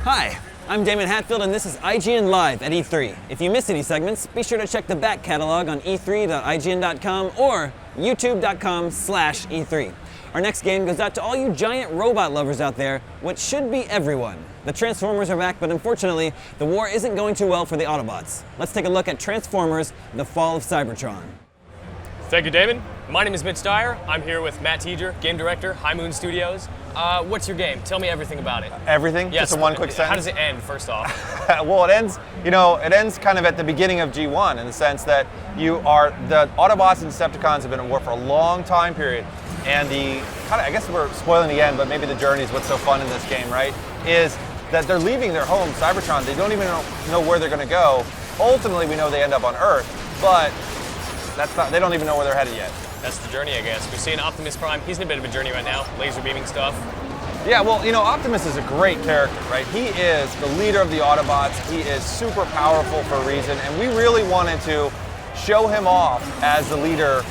Hi, I'm Damon Hatfield and this is IGN Live at E3. If you missed any segments, be sure to check the back catalog on e3.ign.com or youtube.com/E3. Our next game goes out to all you giant robot lovers out there, which should be everyone. The Transformers are back, but unfortunately, the war isn't going too well for the Autobots. Let's take a look at Transformers: The Fall of Cybertron. Thank you, David. My name is Mitch Dyer. I'm here with Matt Teeger, game director, High Moon Studios. What's your game? Tell me everything about it. Everything? Yes. Just in one quick sentence? How does it end, first off? Well, it ends kind of at the beginning of G1 in the sense that the Autobots and Decepticons have been at war for a long time period. And I guess we're spoiling the end, but maybe the journey is what's so fun in this game, right? Is that they're leaving their home, Cybertron. They don't even know where they're going to go. Ultimately, we know they end up on Earth, but they don't even know where they're headed yet. That's the journey, I guess. We've seen Optimus Prime. He's in a bit of a journey right now, laser beaming stuff. Yeah, well, Optimus is a great character, right? He is the leader of the Autobots. He is super powerful for a reason, and we really wanted to show him off as the leader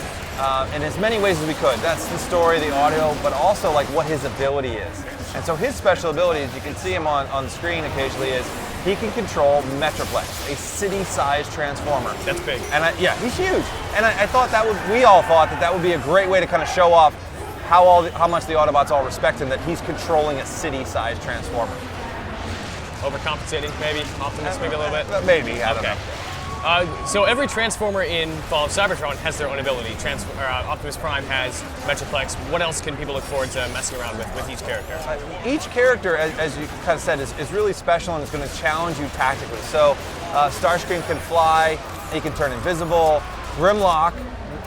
in as many ways as we could. That's the story, the audio, but also like what his ability is. And so his special abilities, you can see him on the screen occasionally, is he can control Metroplex, a city-sized transformer. That's big. And he's huge. And I thought we all thought that would be a great way to kind of show off how much the Autobots all respect him, that he's controlling a city-sized transformer. Overcompensating, maybe? Optimus, maybe a little bit? Maybe, I don't know. So every Transformer in Fall of Cybertron has their own ability. Optimus Prime has Metroplex. What else can people look forward to messing around with each character? Each character, as you kind of said, is really special and is going to challenge you tactically. So Starscream can fly, he can turn invisible. Grimlock,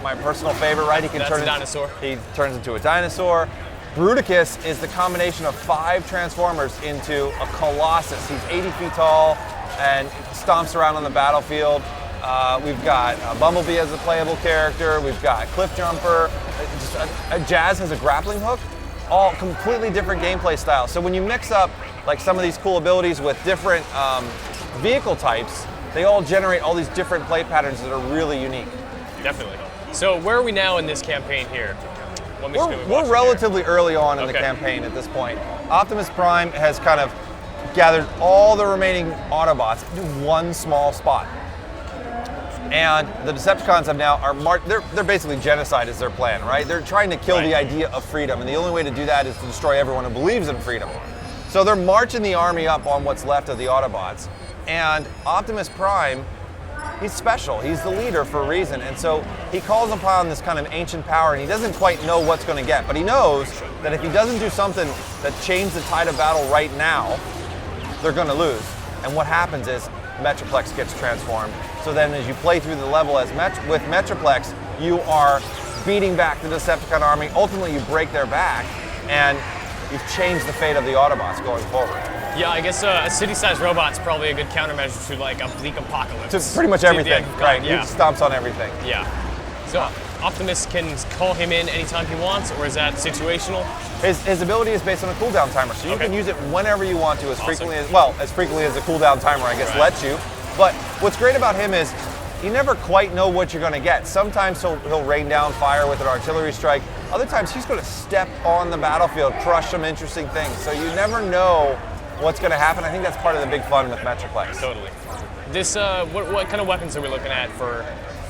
my personal favorite, right? That's a dinosaur. He turns into a dinosaur. Bruticus is the combination of 5 Transformers into a Colossus. He's 80 feet tall and stomps around on the battlefield. We've got Bumblebee as a playable character. We've got Cliff Jumper. Jazz has a grappling hook. All completely different gameplay styles. So when you mix up like some of these cool abilities with different vehicle types, they all generate all these different play patterns that are really unique. Definitely. So where are we now in this campaign here? We're relatively early on in the campaign at this point. Optimus Prime has kind of gathered all the remaining Autobots into one small spot. And the Decepticons they're basically genocide is their plan, right? They're trying to kill the idea of freedom, and the only way to do that is to destroy everyone who believes in freedom. So they're marching the army up on what's left of the Autobots. And Optimus Prime, he's special. He's the leader for a reason. And so he calls upon this kind of ancient power, and he doesn't quite know what's going to get. But he knows that if he doesn't do something that changes the tide of battle right now, they're going to lose. And what happens is Metroplex gets transformed. So then as you play through the level with Metroplex, you are beating back the Decepticon army. Ultimately, you break their back, and you've changed the fate of the Autobots going forward. Yeah, I guess a city-sized robot's probably a good countermeasure to like a bleak apocalypse. To pretty much everything, right? Yeah. He stomps on everything. Yeah. So Optimus can call him in anytime he wants, or is that situational? His ability is based on a cooldown timer, so you can use it whenever you want to, as frequently as the cooldown timer, I guess, lets you. But what's great about him is you never quite know what you're going to get. Sometimes he'll rain down fire with an artillery strike. Other times he's going to step on the battlefield, crush some interesting things. So you never know what's going to happen. I think that's part of the big fun with Metroplex. Totally. This, what kind of weapons are we looking at for?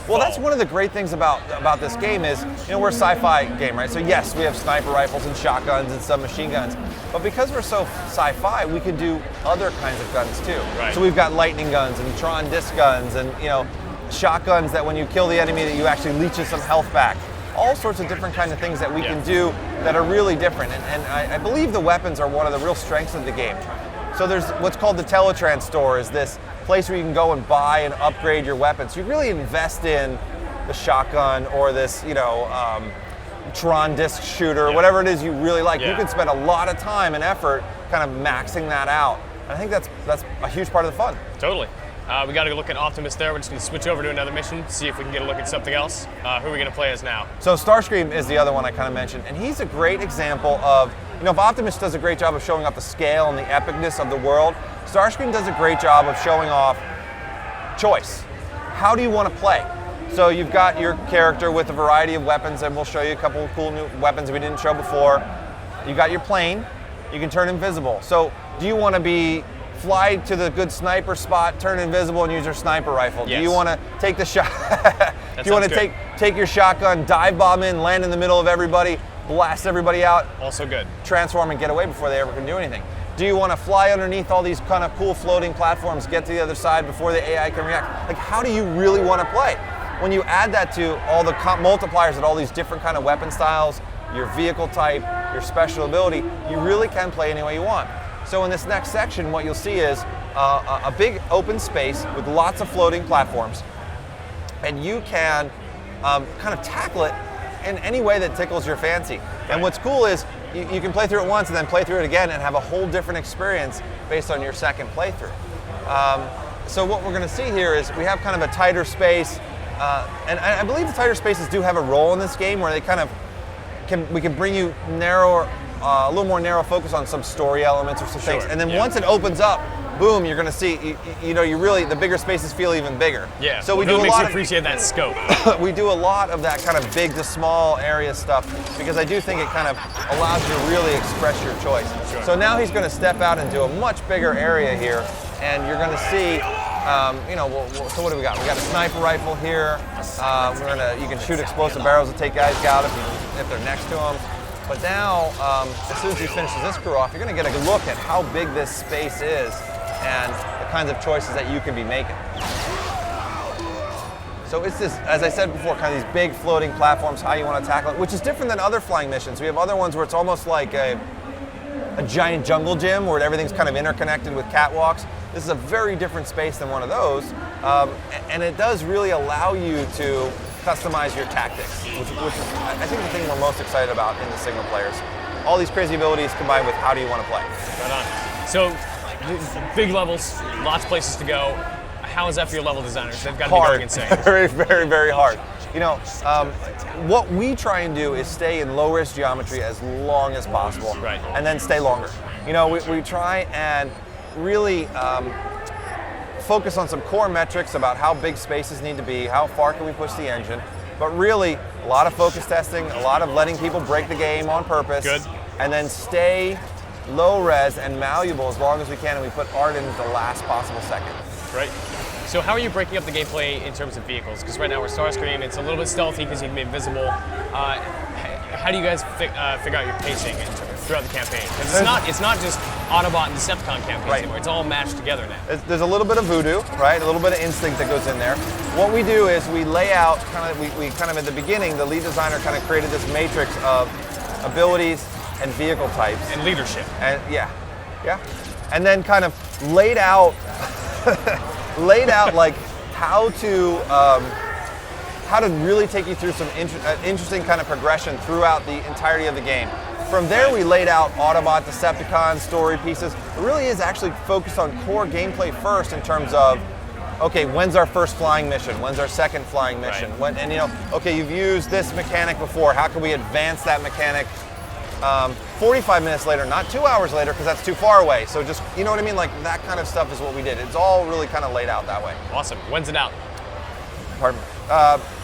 Well, that's one of the great things about this game is, we're a sci-fi game, right? So yes, we have sniper rifles and shotguns and submachine guns, but because we're so sci-fi, we can do other kinds of guns too. Right. So we've got lightning guns and Tron disc guns and shotguns that when you kill the enemy, that you actually leeches some health back. All sorts of different kinds of things that we can do that are really different. And I believe the weapons are one of the real strengths of the game. So there's what's called the Teletraan Store, is this place where you can go and buy and upgrade your weapons. You really invest in the shotgun or this, Tron disc shooter, whatever it is you really like. You can spend a lot of time and effort kind of maxing that out. And I think that's a huge part of the fun. Totally. We got to look at Optimus there. We're just going to switch over to another mission, see if we can get a look at something else. Who are we going to play as now? So Starscream is the other one I kind of mentioned, and he's a great example of, if Optimus does a great job of showing off the scale and the epicness of the world, Starscream does a great job of showing off choice. How do you want to play? So you've got your character with a variety of weapons, and we'll show you a couple of cool new weapons we didn't show before. You got your plane. You can turn invisible. So do you want to be fly to the good sniper spot, turn invisible, and use your sniper rifle? Yes. Do you want to take the shot? Do you want to good. take your shotgun, dive bomb in, land in the middle of everybody, blast everybody out, Also good. transform and get away before they ever can do anything? Do you want to fly underneath all these kind of cool floating platforms, get to the other side before the AI can react? Like, how do you really want to play? When you add that to all the multipliers at all these different kind of weapon styles, your vehicle type, your special ability, you really can play any way you want. So in this next section, what you'll see is a big open space with lots of floating platforms, and you can kind of tackle it in any way that tickles your fancy. And what's cool is you can play through it once and then play through it again and have a whole different experience based on your second playthrough. So what we're going to see here is we have kind of a tighter space, and I believe the tighter spaces do have a role in this game where they kind of we can bring you narrower, a little more narrow focus on some story elements or some things. And then once it opens up, boom, you're going to see, you really, the bigger spaces feel even bigger. Yeah, so we do a lot makes you of, appreciate that scope. we do a lot of that kind of big to small area stuff because I do think it kind of allows you to really express your choice. Sure. So now he's going to step out into a much bigger area here, and you're going to see, so what do we got? We got a sniper rifle here. You can shoot explosive barrels to take guys out if they're next to him. But now, as soon as he finishes this crew off, you're going to get a look at how big this space is and the kinds of choices that you can be making. So it's this, as I said before, kind of these big floating platforms, how you want to tackle it, which is different than other flying missions. We have other ones where it's almost like a giant jungle gym where everything's kind of interconnected with catwalks. This is a very different space than one of those, and it does really allow you to customize your tactics, which is, I think, the thing we're most excited about in the single players. All these crazy abilities combined with how do you want to play. Right on. So, big levels, lots of places to go. How is that for your level designers? They've got to be going insane. Very, very, very hard. What we try and do is stay in low-risk geometry as long as possible, right, and then stay longer. We try and really focus on some core metrics about how big spaces need to be, how far can we push the engine, but really a lot of focus testing, a lot of letting people break the game on purpose, and then stay low res and malleable as long as we can, and we put art in at the last possible second. Right. So how are you breaking up the gameplay in terms of vehicles? Because right now we're Starscream, it's a little bit stealthy because you can be invisible. How do you guys figure out your pacing throughout the campaign? Because it's not just Autobot and Decepticon campaigns anymore. It's all mashed together now. There's a little bit of voodoo, right? A little bit of instinct that goes in there. What we do is we lay out we kind of at the beginning, the lead designer kind of created this matrix of abilities and vehicle types and leadership. And yeah, and then kind of laid out like how to really take you through some interesting kind of progression throughout the entirety of the game. From there, we laid out Autobot, Decepticons, story pieces. It really is actually focused on core gameplay first in terms of, okay, when's our first flying mission? When's our second flying mission? Okay, you've used this mechanic before. How can we advance that mechanic 45 minutes later, not 2 hours later, because that's too far away. So just, you know what I mean? Like that kind of stuff is what we did. It's all really kind of laid out that way. Awesome. When's it out? Pardon me.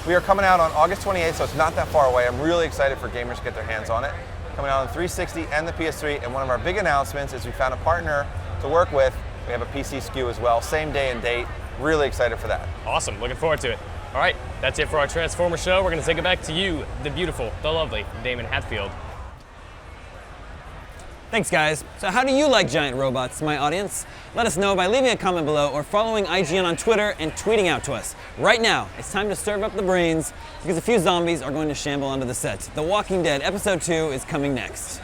We are coming out on August 28th, so it's not that far away. I'm really excited for gamers to get their hands on it. Coming out on 360 and the PS3, and one of our big announcements is we found a partner to work with. We have a PC SKU as well, same day and date. Really excited for that. Awesome. Looking forward to it. All right, that's it for our Transformer show. We're going to take it back to you, the beautiful, the lovely Damon Hatfield. Thanks, guys. So how do you like giant robots, my audience? Let us know by leaving a comment below or following IGN on Twitter and tweeting out to us. Right now, it's time to serve up the brains because a few zombies are going to shamble onto the set. The Walking Dead Episode 2 is coming next.